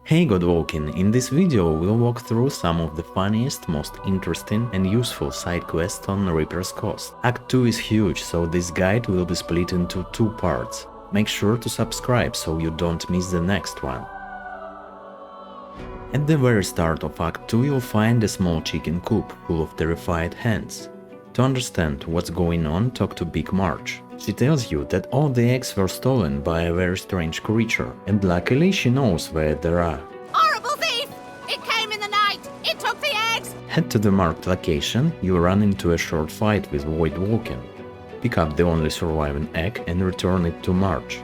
Hey Godwalking, in this video we'll walk through some of the funniest, most interesting and useful side quests on Reaper's Coast. Act 2 is huge, so this guide will be split into 2 parts. Make sure to subscribe so you don't miss the next one. At the very start of Act 2 you'll find a small chicken coop full of terrified hens. To understand what's going on, talk to Big March. She tells you that all the eggs were stolen by a very strange creature, and luckily she knows where they are. Horrible thief! It came in the night! It took the eggs! Head to the marked location, you run into a short fight with Void Walking. Pick up the only surviving egg and return it to March.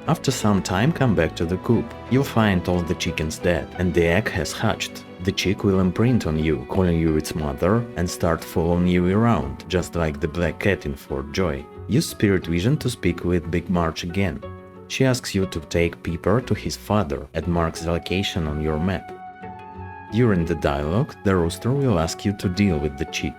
After some time come back to the coop. You'll find all the chickens dead, and the egg has hatched. The chick will imprint on you, calling you its mother, and start following you around, just like the black cat in Fort Joy. Use Spirit Vision to speak with Big March again. She asks you to take Peeper to his father and marks the location on your map. During the dialogue, the rooster will ask you to deal with the chick.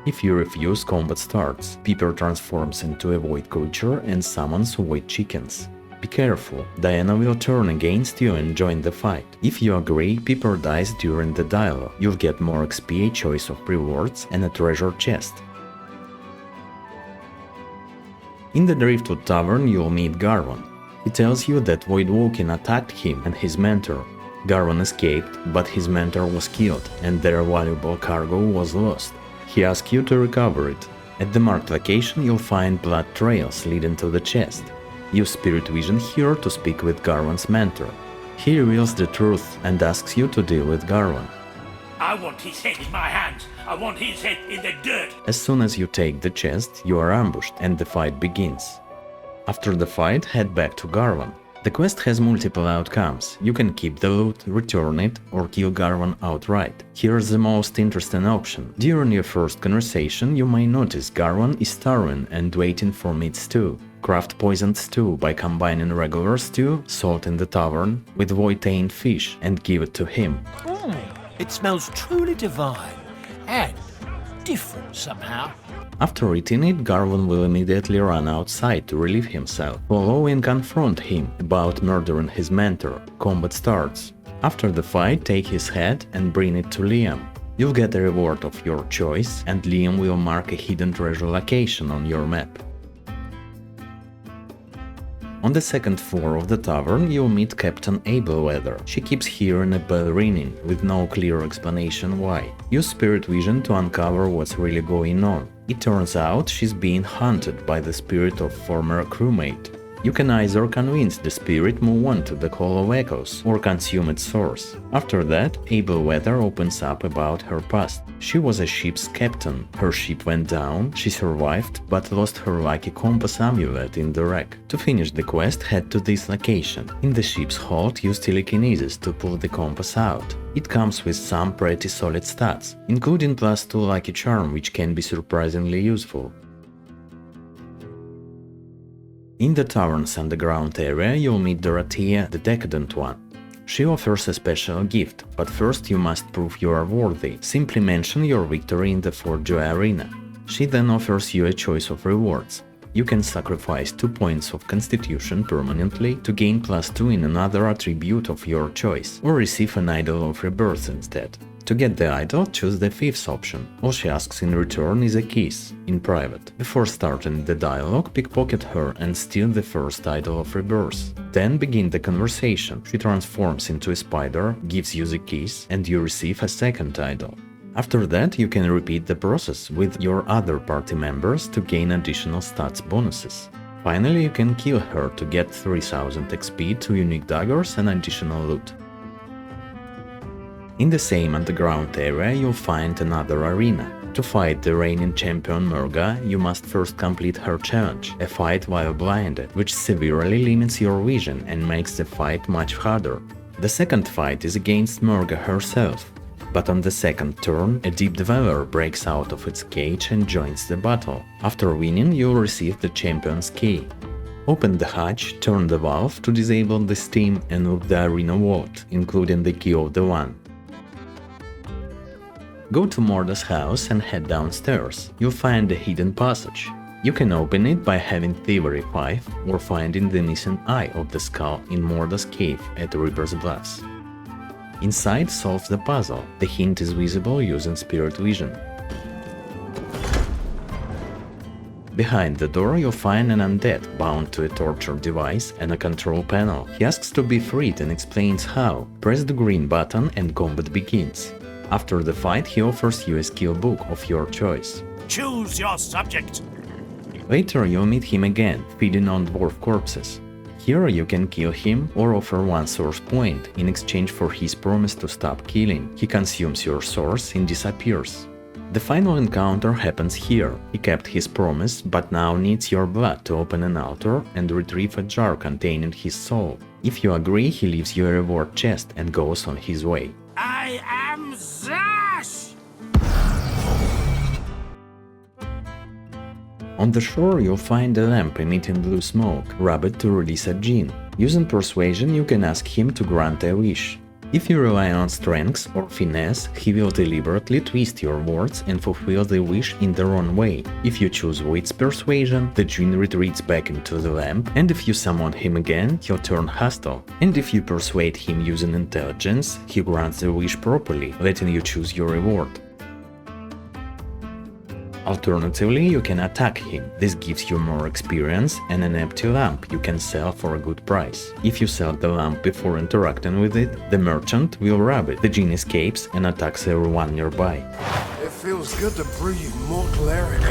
If you refuse, combat starts. Peeper transforms into a void creature and summons void chickens. Be careful, Diana will turn against you and join the fight. If you agree, Peeper dies during the dialogue. You'll get more XP, a choice of rewards, and a treasure chest. In the Driftwood Tavern you'll meet Garwan. He tells you that Void Walking attacked him and his mentor. Garwan escaped, but his mentor was killed, and their valuable cargo was lost. He asks you to recover it. At the marked location you'll find blood trails leading to the chest. Use Spirit Vision here to speak with Garwan's mentor. He reveals the truth and asks you to deal with Garwan. I want his head in my hands. I want his head in the dirt. As soon as you take the chest, you are ambushed and the fight begins. After the fight, head back to Garwan. The quest has multiple outcomes. You can keep the loot, return it, or kill Garwan outright. Here's the most interesting option. During your first conversation, you may notice Garwan is starving and waiting for meat stew. Craft poisoned stew by combining regular stew, salt in the tavern, with void-tainted fish and give it to him. It smells truly divine and different somehow. After eating it, Garwan will immediately run outside to relieve himself. Follow and confront him about murdering his mentor. Combat starts. After the fight, take his head and bring it to Liam. You'll get a reward of your choice, and Liam will mark a hidden treasure location on your map. On the second floor of the tavern, you'll meet Captain Abelweather. She keeps hearing a bell ringing, with no clear explanation why. Use Spirit Vision to uncover what's really going on. It turns out she's being hunted by the spirit of former crewmate. You can either convince the spirit move on to the Hall of Echoes or consume its source. After that, Abelweather opens up about her past. She was a ship's captain. Her ship went down, she survived, but lost her lucky compass amulet in the wreck. To finish the quest, head to this location. In the ship's hold, use telekinesis to pull the compass out. It comes with some pretty solid stats, including +2 lucky charm, which can be surprisingly useful. In the tavern's underground area you'll meet Dorothea, the Decadent One. She offers a special gift, but first you must prove you are worthy. Simply mention your victory in the Fort Joy Arena. She then offers you a choice of rewards. You can sacrifice 2 points of Constitution permanently to gain +2 in another attribute of your choice, or receive an Idol of Rebirth instead. To get the idol, choose the 5th option. All she asks in return is a kiss, in private. Before starting the dialogue, pickpocket her and steal the first idol of rebirth. Then begin the conversation. She transforms into a spider, gives you the kiss, and you receive a second idol. After that, you can repeat the process with your other party members to gain additional stats bonuses. Finally, you can kill her to get 3000 XP, 2 unique daggers and additional loot. In the same underground area you'll find another arena. To fight the reigning champion Murga, you must first complete her challenge, a fight while blinded, which severely limits your vision and makes the fight much harder. The second fight is against Murga herself, but on the second turn a deep dweller breaks out of its cage and joins the battle. After winning you'll receive the champion's key. Open the hatch, turn the valve to disable the steam and loot the arena vault, including the key of the one. Go to Morda's house and head downstairs. You'll find a hidden passage. You can open it by having Thievery 5 or finding the missing eye of the skull in Morda's cave at Reaper's Bluffs. Inside, solve the puzzle. The hint is visible using Spirit Vision. Behind the door you'll find an undead bound to a torture device and a control panel. He asks to be freed and explains how. Press the green button and combat begins. After the fight he offers you a skill book of your choice. Choose your subject. Later you'll meet him again, feeding on dwarf corpses. Here you can kill him or offer one source point in exchange for his promise to stop killing. He consumes your source and disappears. The final encounter happens here. He kept his promise, but now needs your blood to open an altar and retrieve a jar containing his soul. If you agree, he leaves you a reward chest and goes on his way. I am Zash! On the shore you'll find a lamp emitting blue smoke. Rub it to release a djinn. Using persuasion you can ask him to grant a wish. If you rely on strength or finesse, he will deliberately twist your words and fulfill the wish in the wrong way. If you choose wit's persuasion, the djinn retreats back into the lamp, and if you summon him again, he'll turn hostile. And if you persuade him using intelligence, he grants the wish properly, letting you choose your reward. Alternatively, you can attack him. This gives you more experience and an empty lamp you can sell for a good price. If you sell the lamp before interacting with it, the merchant will rob it. The djinn escapes and attacks everyone nearby. It feels good to breathe more clarity.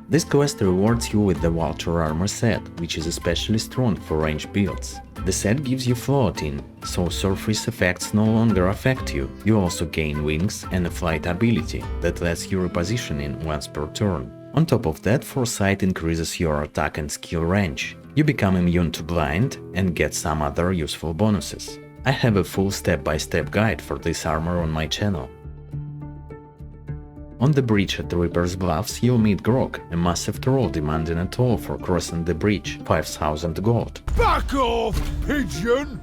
This quest rewards you with the Vulture Armor set, which is especially strong for ranged builds. The set gives you floating, so surface effects no longer affect you. You also gain wings and a flight ability that lets you repositioning once per turn. On top of that, Foresight increases your attack and skill range. You become immune to blind and get some other useful bonuses. I have a full step-by-step guide for this armor on my channel. On the bridge at the Reaper's Bluffs you'll meet Grog, a massive troll demanding a toll for crossing the bridge, 5,000 gold. Back off, pigeon!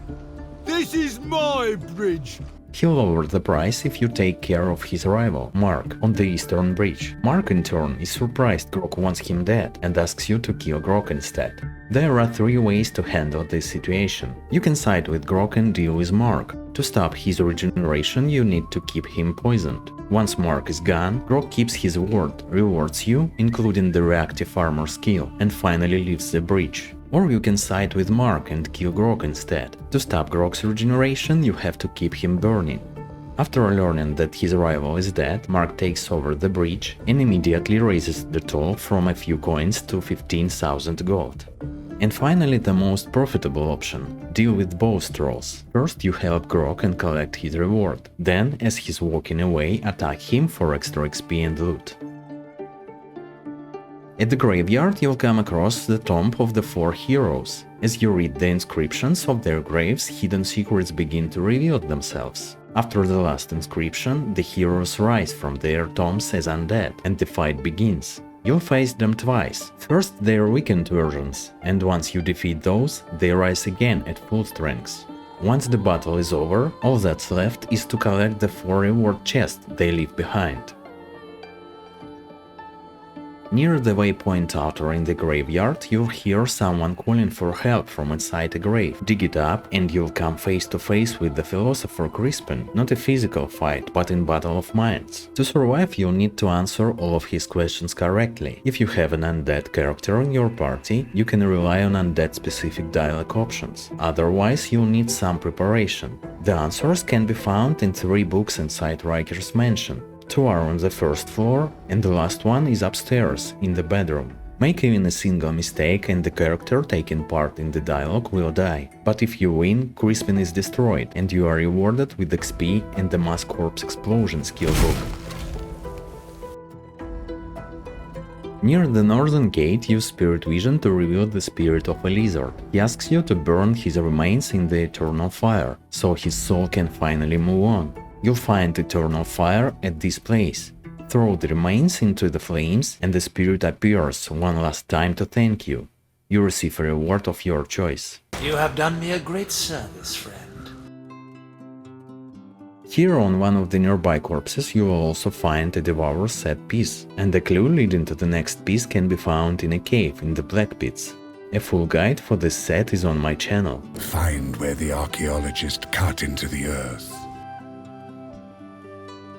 This is my bridge! He'll lower the price if you take care of his rival, Mark, on the Eastern Bridge. Mark in turn is surprised Grog wants him dead and asks you to kill Grog instead. There are 3 ways to handle this situation. You can side with Grog and deal with Mark. To stop his regeneration you need to keep him poisoned. Once Mark is gone, Grog keeps his word, rewards you, including the reactive armor skill, and finally leaves the bridge. Or you can side with Mark and kill Grog instead. To stop Grog's regeneration you have to keep him burning. After learning that his rival is dead, Mark takes over the bridge and immediately raises the toll from a few coins to 15,000 gold. And finally the most profitable option, deal with both trolls. First you help Grog and collect his reward, then as he's walking away attack him for extra XP and loot. At the graveyard you'll come across the tomb of the 4 heroes. As you read the inscriptions of their graves, hidden secrets begin to reveal themselves. After the last inscription, the heroes rise from their tombs as undead, and the fight begins. You'll face them twice. First their weakened versions, and once you defeat those, they rise again at full strength. Once the battle is over, all that's left is to collect the 4 reward chests they leave behind. Near the waypoint altar in the graveyard, you'll hear someone calling for help from inside a grave. Dig it up and you'll come face to face with the philosopher Crispin, not a physical fight, but in battle of minds. To survive you'll need to answer all of his questions correctly. If you have an undead character in your party, you can rely on undead specific dialogue options. Otherwise you'll need some preparation. The answers can be found in 3 books inside Riker's mansion. 2 are on the first floor, and the last one is upstairs, in the bedroom. Make even a single mistake and the character taking part in the dialogue will die. But if you win, Crispin is destroyed, and you are rewarded with XP and the Mass Corpse Explosion skill book. Near the northern gate, use Spirit Vision to reveal the spirit of a lizard. He asks you to burn his remains in the eternal fire, so his soul can finally move on. You'll find eternal fire at this place. Throw the remains into the flames and the spirit appears one last time to thank you. You receive a reward of your choice. You have done me a great service, friend. Here on one of the nearby corpses you will also find a Devourer's set piece, and a clue leading to the next piece can be found in a cave in the Black Pits. A full guide for this set is on my channel. Find where the archaeologist cut into the earth.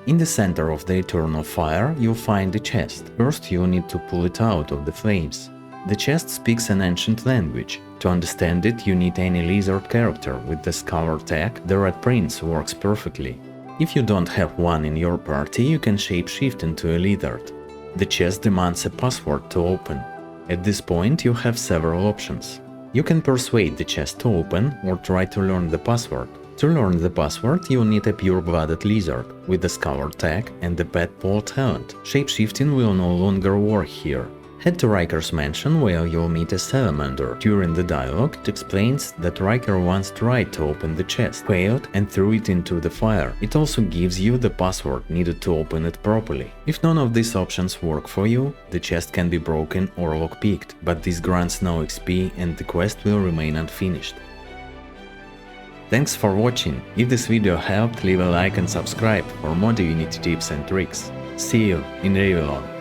In the center of the Eternal Fire you'll find a chest. First you need to pull it out of the flames. The chest speaks an ancient language. To understand it, you need any lizard character. With the Scholar tag, the Red Prince works perfectly. If you don't have one in your party, you can shapeshift into a lizard. The chest demands a password to open. At this point, you have several options. You can persuade the chest to open or try to learn the password. To learn the password, you need a pure-blooded lizard with the Scholar tag and the Pet Paw talent. Shapeshifting will no longer work here. Head to Riker's mansion where you'll meet a salamander. During the dialogue, it explains that Riker once tried to open the chest, failed and threw it into the fire. It also gives you the password needed to open it properly. If none of these options work for you, the chest can be broken or lockpicked, but this grants no XP and the quest will remain unfinished. Thanks for watching. If this video helped, leave a like and subscribe for more Divinity tips and tricks. See you in Revlon.